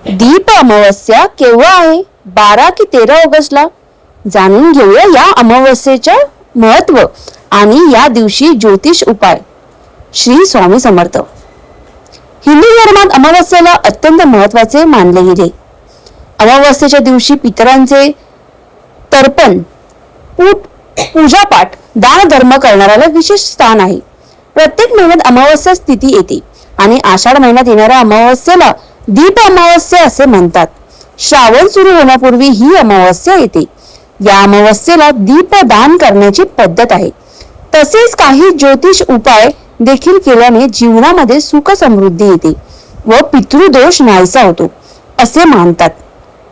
दीप अमावस्या केव्हा आहे? 12 की 13 ऑगस्टला. जाणून घेऊया या अमावस्येचे महत्व आणि या दिवशी ज्योतिष उपाय. श्री स्वामी समर्थ. हिंदू धर्मात अमावस्येला अत्यंत महत्वाचे मानले गेले. अमावस्येच्या दिवशी पितरांचे तर्पण, पूजापाठ, दान धर्म करणाऱ्याला विशेष स्थान आहे. प्रत्येक महिन्यात अमावस्या तिथी येते आणि आषाढ महिन्यात येणाऱ्या अमावस्येला दीप अमावस्या असे म्हणतात. श्रावण सुरू होण्यापूर्वी ही अमावस्या येते. या अमावस्येला दीपदान करण्याची पद्धत आहे. तसेच काही ज्योतिष उपाय देखील केल्याने जीवनामध्ये सुख समृद्धी येते व पितृदोष नाहीसा होतो असे मानतात.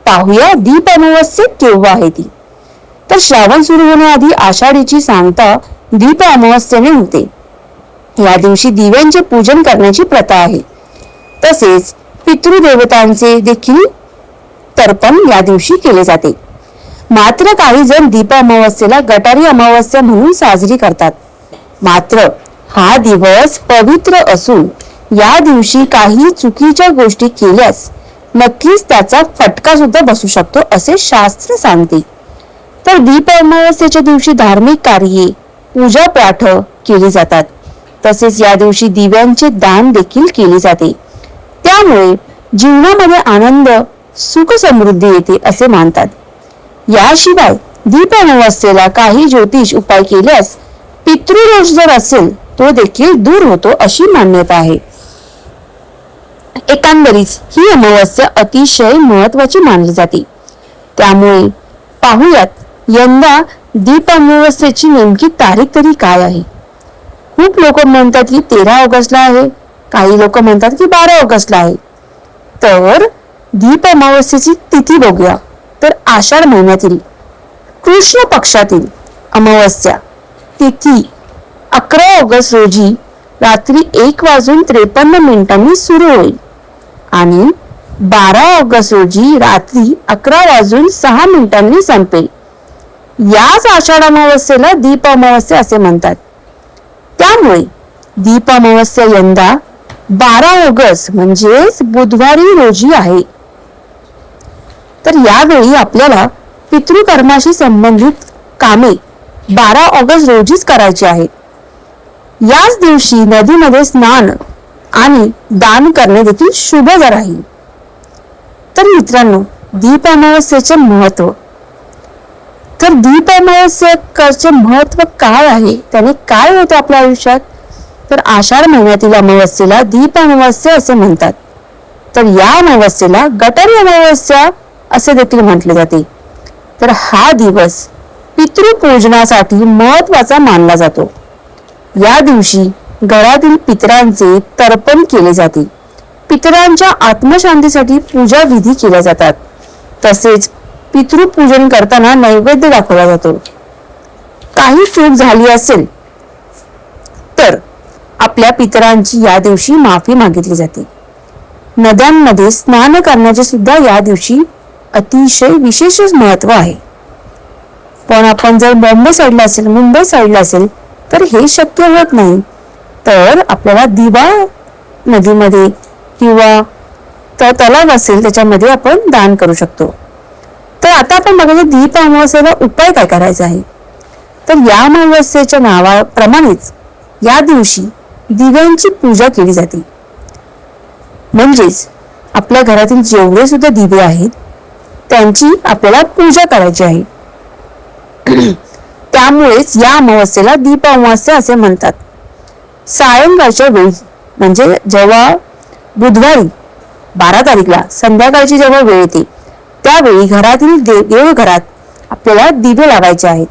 पाहूया दीप अमावस्या केव्हा आहे ती. तर श्रावण सुरू होण्याआधी आषाढीची सांगता दीप अमावस्येने होते. या दिवशी दिव्यांचे पूजन करण्याची प्रथा आहे. तसेच पितृदेवतांचे देखील तर्पण या दिवशी केले जाते. मात्र काही जण दीप अमावस्येला गटारी अमावस्या म्हणून साजरी करतात. मात्र हा दिवस पवित्र असून या दिवशी काही चुकीच्या गोष्टी केल्यास नक्कीच त्याचा फटका सुद्धा बसू शकतो असे शास्त्र सांगते. तर दीप अमावस्येच्या दिवशी धार्मिक कार्ये, पूजा पाठ केली जातात. तसेच या दिवशी दिव्यांचे दान देखील केले जाते. त्यामुळे जीवनामध्ये आनंद, सुख समृद्धी येते असे मानतात. याशिवाय दीप अमावस्येला काही ज्योतिष उपाय केल्यास पितृदोष जर असेल तो देखील दूर होतो अशी मान्यता आहे. एकंदरीत ही अमावस्या अतिशय महत्वाची मानली जाते. त्यामुळे पाहूयात यंदा दीप अमावस्येची नेमकी तारीख तरी काय आहे. खूप लोक म्हणतात की 13 ऑगस्टला आहे, काही लोक म्हणतात की 12 ऑगस्टला आहे. तर दीप अमावस्येची तिथी बघूया. तर आषाढ महिन्यातील कृष्ण पक्षातील अमावस्या तिथी 11 ऑगस्ट रोजी रात्री 1:53 सुरू होईल आणि 12 ऑगस्ट रोजी रात्री 11:06 संपेल. याच आषाढ अमावस्येला दीप अमावस्या असे म्हणतात. त्यामुळे दीप अमावस्या यंदा 12 ऑगस्ट म्हणजेच बुधवारी रोजी आहे. तर यावेळी आपल्याला पितृकर्माशी संबंधित कामे 12 ऑगस्ट रोजीच करायची आहेत. याच दिवशी नदीमध्ये स्नान आणि दान करणे देखील शुभ राहील. तर मित्रांनो, दीप अमावस्येचे महत्व. तर दीप अमावस्येचे महत्व काय आहे, त्याने काय होते आपल्या आयुष्यात. तर आषाढ महिन्यातील अमावस्येला दीप अमावस्या असे म्हणतात. तर या अमावस्येला गटारी अमावस्या असे देखील म्हटले जाते. तर हा दिवस पितृपूजनासाठी महत्वाचा मानला जातो. या दिवशी घरातील पितरांचे तर्पण केले जाते. पितरांच्या आत्मशांतीसाठी पूजा विधी केल्या जातात. तसेच पितृपूजन करताना नैवेद्य दाखवला जातो. काही चूक झाली असेल तर आपल्या पितरांची या दिवशी माफी मागितली जाते. नद्यांमध्ये स्नान करण्याचे सुद्धा या दिवशी अतिशय विशेष महत्व आहे. पण आपण जर बॉम्बे साईडला असेल, मुंबई साईडला असेल तर हे शक्य होत नाही. तर आपल्याला दिवा नदीमध्ये किंवा तलाव असेल त्याच्यामध्ये आपण दान करू शकतो. तर आता आपण बघायचं दीप अमावस्येला उपाय काय करायचा आहे. तर या अमावस्येच्या नावाप्रमाणेच या दिवशी दिव्यांची पूजा केली जाते. म्हणजेच आपल्या घरातील जेवढे सुद्धा दिवे आहेत त्यांची आपल्याला पूजा करायची आहे. त्यामुळेच या अमावस्येला दीप अमावस्या असे म्हणतात. सायंकाळच्या वेळी म्हणजे जेव्हा बुधवारी 12 तारीखला संध्याकाळची जेव्हा वेळ येते त्यावेळी घरातील देवघरात आपल्याला दिवे लावायचे आहेत.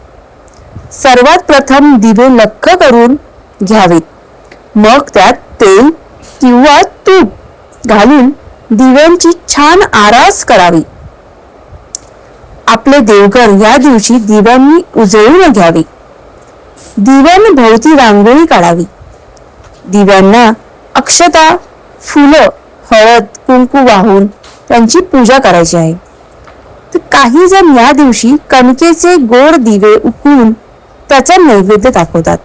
सर्वात प्रथम दिवे लख्ख करून घ्यावेत. मग त्यात तेल किंवा तूप घालून दिव्यांची छान आरास करावी. आपले देवघर या दिवशी दिव्यांनी उजळून घ्यावे. दिव्यांभोवती रांगोळी काढावी. दिव्यांना अक्षता, फुलं, हळद, कुंकू वाहून त्यांची पूजा करायची आहे. तर काही जण या दिवशी कणकेचे गोड दिवे उकळून त्याचा नैवेद्य दाखवतात.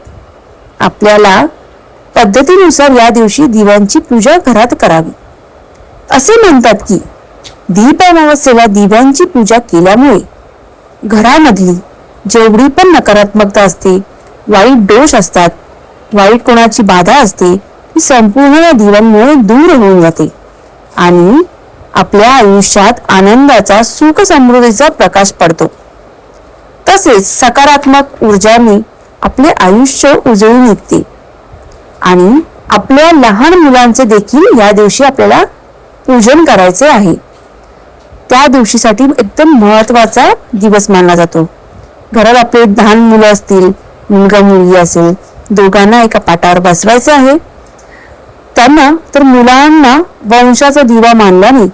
आपल्याला पद्धतीनुसार या दिवशी दिव्यांची पूजा घरात करावी. असे म्हणतात की दीप अमावस्येला दिव्यांची पूजा केल्यामुळे घरामधली जेवढी पण नकारात्मकता असते, वाईट दोष असतात, वाईट कोणाची बाधा असते, ती संपूर्ण या दिव्यांमुळे दूर होऊन जाते आणि आपल्या आयुष्यात आनंदाचा, सुख समृद्धीचा प्रकाश पडतो. तसेच सकारात्मक ऊर्जाने आपले आयुष्य उजळून निघते आणि आपल्या लहान मुलांचे देखील या दिवशी आपल्याला पूजन करायचे आहे. त्या दिवशीसाठी एकदम महत्वाचा दिवस मानला जातो. घरात आपले लहान मुलं असतील, मुलगा मुलगी असेल, दोघांना एका पाटावर बसवायचे आहे. त्यांना तर मुलांना वंशाचा दिवा मानल्याने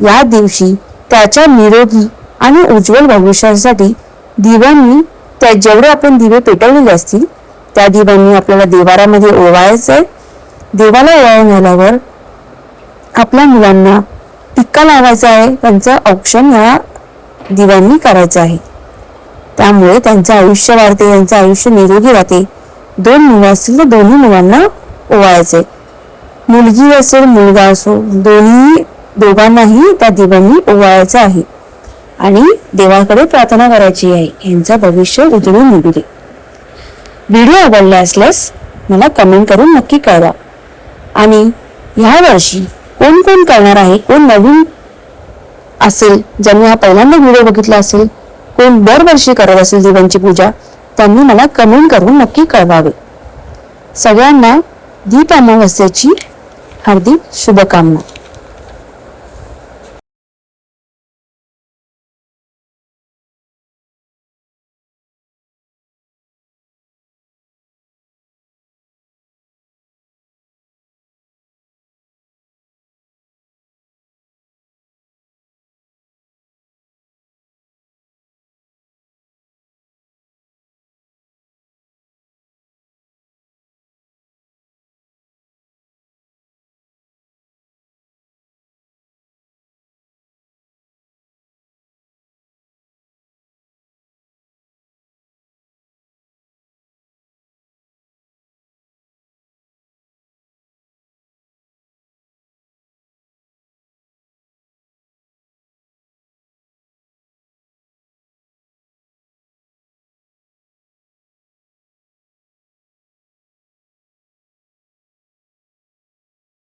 या दिवशी त्याच्या निरोगी आणि उज्ज्वल भविष्यासाठी दिव्यांनी, त्या जेवढे आपण दिवे पेटवलेले असतील त्या दिव्यांनी आपल्याला देवारामध्ये ओवाळायचंय. देवाला ओवाळून झाल्यावर आपल्या मुलांना टिक्का लावायचा आहे, त्यांचं औक्षण या दिव्यांनी करायचं आहे. त्यामुळे त्यांचं आयुष्य वाढते, त्यांचं आयुष्य निरोगी राहते. 2 मुलं असतील तर दोन्ही मुलांना ओवाळायचे. मुलगी असेल मुलगा असो, दोघांनाही त्या दिव्यांनी ओवाळायचं आहे आणि देवाकडे प्रार्थना करायची आहे, यांचं भविष्य उजळून निघू दे. व्हिडिओ आवडला असल्यास मला कमेंट करून नक्की कळवा. आणि ह्या वर्षी कोण कोण करणार आहे, कोण नवीन असेल, ज्यांनी हा पहिल्यांदा व्हिडिओ बघितला असेल, कोण दरवर्षी करत असेल दिव्यांची पूजा, त्यांनी मला कमेंट करून नक्की कळवावे. सगळ्यांना दीप अमावस्येची हार्दिक शुभकामना.